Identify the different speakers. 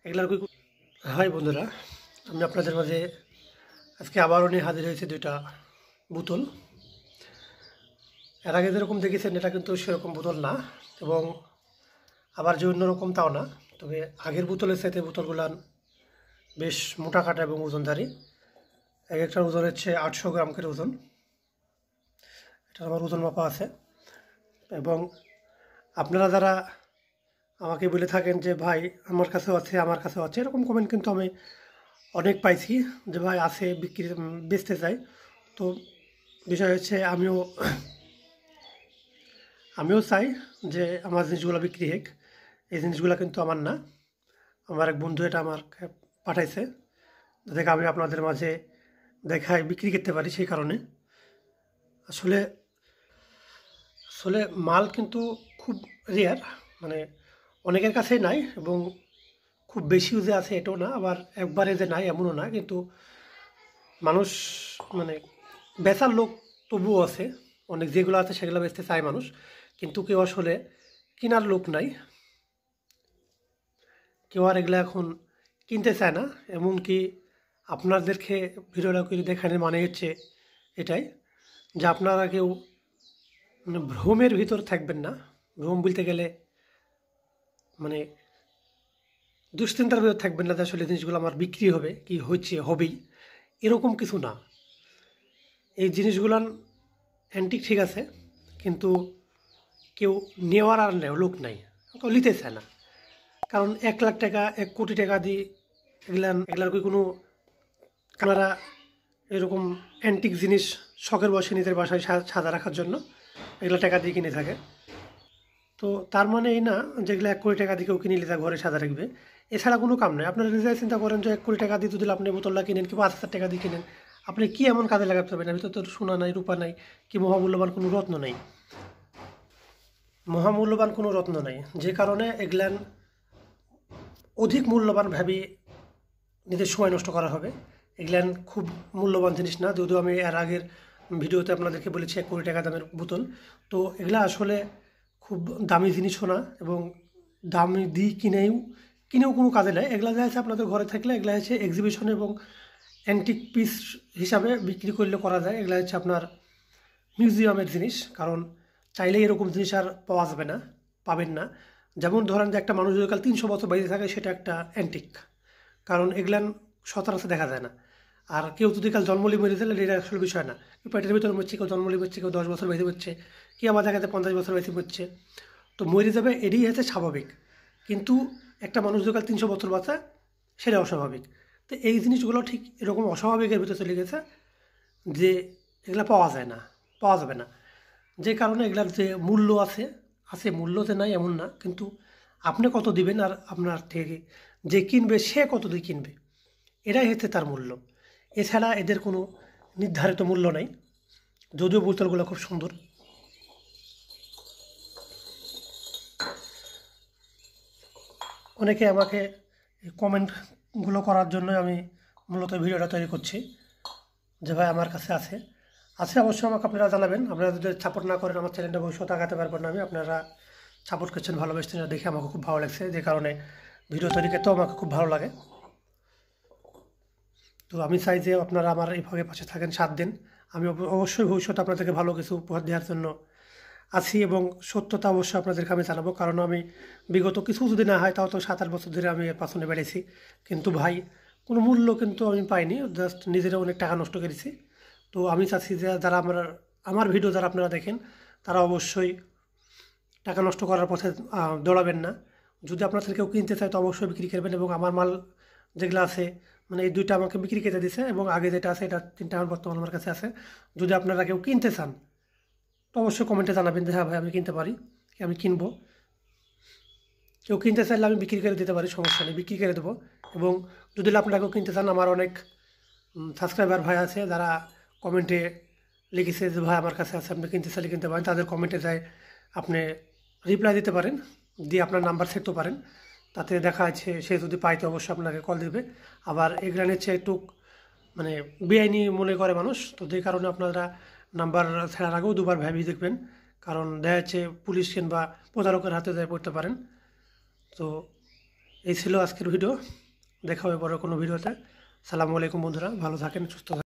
Speaker 1: এগুলার হাই বন্ধুরা, আমি আপনাদের মাঝে আজকে আবারও নিয়ে হাজির হয়েছে দুইটা বোতল। এর আগে যেরকম দেখেছেন এটা কিন্তু সেরকম বোতল না, এবং আবার যে অন্যরকম তাও না। তবে আগের বোতলের সাথে বোতলগুলান বেশ মোটা কাটা এবং ওজনদারি। এক একটার ওজন হচ্ছে 800 গ্রাম করে ওজন। এটা আমার ওজন মাপা আছে। এবং আপনারা যারা আমাকে বলে থাকেন যে ভাই আমার কাছেও আছে, আমার কাছেও আছে, এরকম কমেন্ট কিন্তু আমি অনেক পাইছি যে ভাই আছে, বিক্রি বেচতে চাই। তো বিষয় হচ্ছে আমিও চাই যে আমার জিনিসগুলো বিক্রি হোক। এই জিনিসগুলো কিন্তু আমার না, আমার এক বন্ধু এটা আমার পাঠাইছে, যাতে আমি আপনাদের মাঝে দেখায় বিক্রি করতে পারি। সেই কারণে আসলে আসলে মাল কিন্তু খুব রেয়ার, মানে অনেকের কাছেই নাই, এবং খুব বেশিও যে আছে এটাও না, আবার একবারে যে নাই এমনও না। কিন্তু মানুষ, মানে বেচার লোক তবুও আছে, অনেক যেগুলো আছে সেগুলো বেচতে চায় মানুষ, কিন্তু কেউ আসলে কেনার লোক নাই। কেউ আর এগুলো এখন কিনতে চায় না। এমনকি আপনাদেরকে ভিডিওটা করে দেখানোর মানে হচ্ছে এটাই যে আপনারা কেউ মানে ভ্রমের ভিতর থাকবেন না। ভ্রম বলতে গেলে মানে দুশ্চিন্তার ভিতর থাকবেন না যে আসলে জিনিসগুলো আমার বিক্রি হবে কি হচ্ছে হবেই, এরকম কিছু না। এই জিনিসগুলান অ্যান্টিক ঠিক আছে, কিন্তু কেউ নেওয়ার আর লোক নাই, কেউ নিতে চায় না। কারণ 1 লাখ টাকা 1 কোটি টাকা দিয়ে এগুলার কি কোনো কানারা এরকম অ্যান্টিক জিনিস শখের বসে নিজের বাসায় সাজা রাখার জন্য এগুলো টাকা দিয়ে কিনে থাকে। তো তার মানে এই না যেগুলো 1 কোটি টাকা দিয়ে কেউ কিনে নিলে ঘরে সাজা রাখবে, এছাড়া কোনো কাম নেই। আপনারা নিজেরাই চিন্তা করেন যে 1 কোটি টাকা দিয়ে যদি আপনি বোতলটা কিনেন কি 5,000 টাকা দিয়ে কিনেন, আপনি কি এমন কাজে লাগাতে পারবেন? ভিতরে তো সোনা নাই, রূপা নাই, কি মহামূল্যবান কোনো রত্ন নাই, মহামূল্যবান কোনো রত্ন নাই। যে কারণে এগুলান অধিক মূল্যবান ভাবে নিজের সময় নষ্ট করা হবে। এগুলান খুব মূল্যবান জিনিস না, যদিও আমি এর আগের ভিডিওতে আপনাদেরকে বলেছি 1 কোটি টাকা দামের বোতল। তো এগুলা আসলে খুব দামি জিনিসও না, এবং দামি দিয়ে কিনেও কোনো কাজে নেয়। এগুলা যা আছে আপনাদের ঘরে থাকলে এগুলা হচ্ছে এক্সিবিশন এবং অ্যান্টিক পিস হিসাবে বিক্রি করলে করা যায়। এগুলা হচ্ছে আপনার মিউজিয়ামের জিনিস, কারণ চাইলেই এরকম জিনিস আর পাওয়া যাবে না, পাবেন না। যেমন ধরেন যে একটা মানুষ যদি কাল 300 বছর বেঁচে থাকে, সেটা একটা অ্যান্টিক, কারণ এগুলান সচরাচর দেখা যায় না। আর কেউ যদি কাল জন্মলি মরে দিলে এটা আসলে বিষয় না, পেটের ভিতরে মরছে, কেউ জন্মলি মরছে, কেউ 10 বছর বেঁচে মরছে, কেউ আবার দেখা যায় 50 বছর বেঁচে মরছে। তো মরে যাবে, এটাই হচ্ছে স্বাভাবিক। কিন্তু একটা মানুষ যদি কাল 300 বছর বাঁচে, সেটা অস্বাভাবিক। তো এই জিনিসগুলো ঠিক এরকম অস্বাভাবিকের ভিতরে চলে গেছে, যে এগুলা পাওয়া যায় না, পাওয়া যাবে না। যে কারণে এগুলার যে মূল্য আছে, আছে মূল্যতে নাই এমন না, কিন্তু আপনি কত দিবেন আর আপনার থেকে যে কিনবে সে কত দিয়ে কিনবে, এটাই হচ্ছে তার মূল্য। এছাড়া এদের কোনো নির্ধারিত মূল্য নাই। যদিও বোতলগুলো খুব সুন্দর। অনেকে আমাকে কমেন্টগুলো করার জন্য আমি মূলত ভিডিওটা তৈরি করছি, যে ভাই আমার কাছে আছে। আছে অবশ্যই আমাকে আপনারা জানাবেন। আপনারা যদি সাপোর্ট না করেন আমার চ্যানেলটা ভবিষ্যতে আগাতে পারবেন না আমি। আপনারা সাপোর্ট করছেন, ভালোবাসছেন, দেখে আমাকে খুব ভালো লাগছে, যে কারণে ভিডিও তৈরি করতেও আমাকে খুব ভালো লাগে। তো আমি চাই যে আপনারা আমার এইভাবে পাশে থাকেন, সাথ দিন। আমি অবশ্যই ভবিষ্যতে আপনাদেরকে ভালো কিছু উপহার দেওয়ার জন্য আছি, এবং সত্যতা অবশ্যই আপনাদেরকে আমি জানাবো। কারণ আমি বিগত কিছু যদি না হয়, তাও তো 7-8 বছর ধরে আমি এর পাশনে বেড়েছি, কিন্তু ভাই কোনো মূল্য কিন্তু আমি পাইনি, জাস্ট নিজেরা অনেক টাকা নষ্ট করেছি। তো আমি চাচ্ছি যে যারা আমার ভিডিও যারা আপনারা দেখেন, তারা অবশ্যই টাকা নষ্ট করার পথে দৌড়াবেন না। যদি আপনাদের কেউ কিনতে চায় তো অবশ্যই বিক্রি করবেন, এবং আমার মাল যেগুলো আছে, মানে এই দুইটা আমাকে বিক্রি করে দিছে, এবং আগে যেটা আছে এটা 3টা আমার বর্তমানে আমার কাছে আছে। যদি আপনারা কেউ কিনতে চান তো অবশ্যই কমেন্টে জানাবেন যে হ্যাঁ ভাই আমি কিনতে পারি, কি আমি কিনবো। কেউ কিনতে চাইলে আমি বিক্রি করে দিতে পারি, সমস্যা নেই, বিক্রি করে দেবো। এবং যদি আপনারা কেউ কিনতে চান, আমার অনেক সাবস্ক্রাইবার ভাই আছে যারা কমেন্টে লিখেছে যে ভাই আমার কাছে আছে, আপনি কিনতে চাইলে কিনতে পারেন। তাদের কমেন্টে যায় আপনি রিপ্লাই দিতে পারেন, দিয়ে আপনার নাম্বার সেটও পারেন। তাতে দেখা যাচ্ছে সে যদি পায় তো অবশ্যই আপনাকে কল দেবে। আবার এগুলানের চেয়ে একটু মানে বেআইনি মনে করে মানুষ, তো যে কারণে আপনারা নাম্বার ছাড়ার আগেও দুবার ভেবে দেখবেন, কারণ দেখা যাচ্ছে পুলিশ কিংবা প্রতারকের হাতে যায় পড়তে পারেন। তো এই ছিল আজকের ভিডিও। দেখা হবে পরে কোনো ভিডিওতে। সালামু আলাইকুম বন্ধুরা, ভালো থাকেন, সুস্থ থাকেন।